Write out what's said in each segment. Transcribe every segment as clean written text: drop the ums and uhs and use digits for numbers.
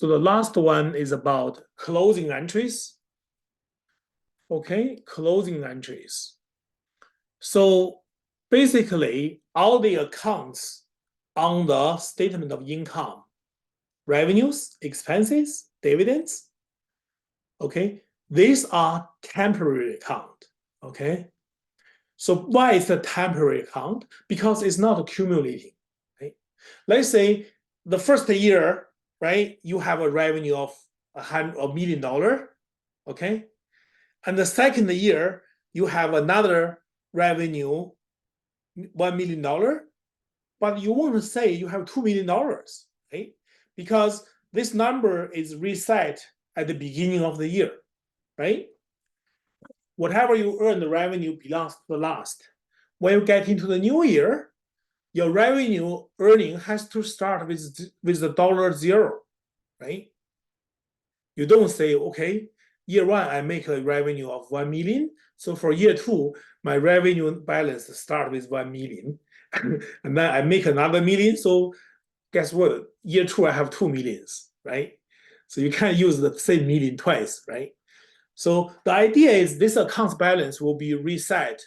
So the last one is about closing entries. Okay, closing entries. So basically, all the accounts on the statement of income, revenues, expenses, dividends, okay, these are temporary account, okay? So why is a temporary account? Because it's not accumulating, right? Let's say the first year, right, you have a revenue of $1 million, okay? And the second year, you have another revenue, $1 million, but you won't say you have $2 million, right? Because this number is reset at the beginning of the year, right? Whatever you earn, the revenue belongs to the last. When you get into the new year, your revenue earning has to start with the $0, right? You don't say, okay, year one, I make a revenue of 1 million. So for year two, my revenue balance start with 1 million. And then I make another million. So guess what? Year two, I have 2 millions, right? So you can't use the same million twice, right? So the idea is this account balance will be reset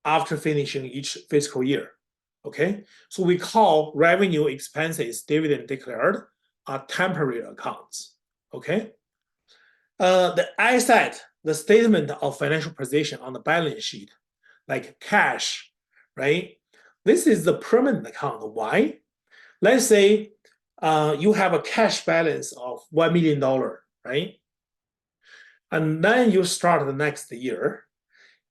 after finishing each fiscal year, okay? So we call revenue, expenses, dividend declared are temporary accounts, okay? The asset, the statement of financial position on the balance sheet, like cash, right? This is the permanent account. Why? Let's say you have a cash balance of $1 million, right? And then you start the next year.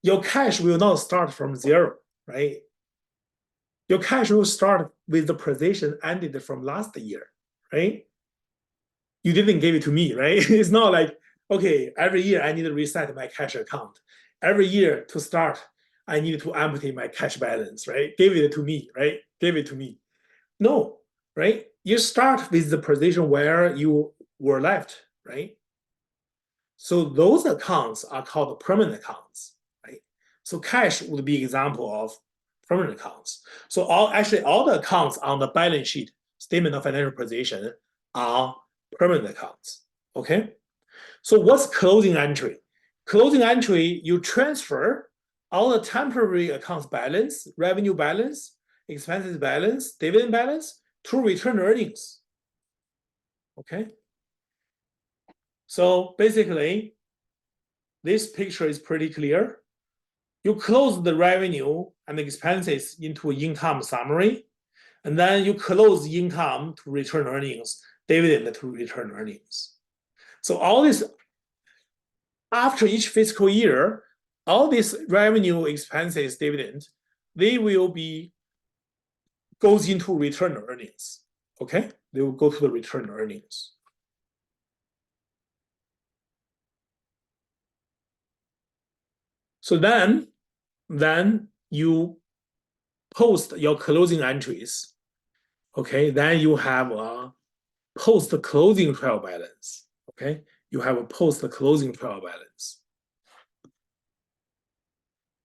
Your cash will not start from zero, right? Your cash will start with the position ended from last year, right? You didn't give it to me, right? It's not like, okay, every year I need to reset my cash account. Every year to start, I need to empty my cash balance, right? Give it to me, right? Give it to me. No, right? You start with the position where you were left, right? So those accounts are called permanent accounts, right? So cash would be example of permanent accounts. So all the accounts on the balance sheet, statement of financial position, are permanent accounts, okay? So what's closing entry? Closing entry, you transfer all the temporary accounts balance, revenue balance, expenses balance, dividend balance to return earnings, okay? So basically, this picture is pretty clear. You close the revenue and expenses into income summary, and then you close income to return earnings, dividend to return earnings. So all this, after each fiscal year, all this revenue, expenses, dividend, they will be goes into return earnings, okay? They will go to the return earnings. So then you post your closing entries, okay? Then you have a post-closing trial balance, okay? You have a post-closing trial balance.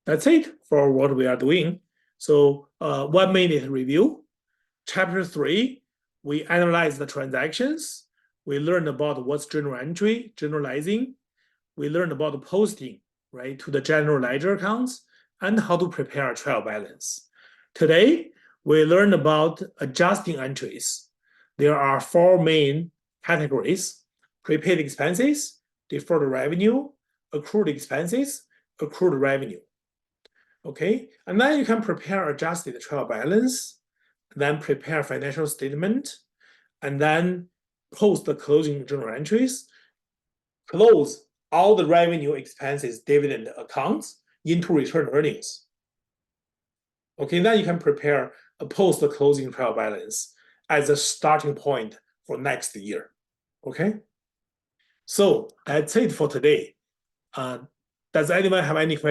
That's it for what we are doing. So 1 minute review. Chapter 3, we analyze the transactions. We learned about what's journal entry, generalizing. We learned about posting, right, to the general ledger accounts and how to prepare a trial balance. Today, we learned about adjusting entries. There are 4 main categories: prepaid expenses, deferred revenue, accrued expenses, accrued revenue. Okay, and then you can prepare adjusted trial balance, then prepare financial statement, and then post the closing journal entries, close all the revenue, expenses, dividend accounts into return earnings. Okay, then you can prepare a post-closing trial balance as a starting point for next year. Okay, so that's it for today. Does anyone have any questions?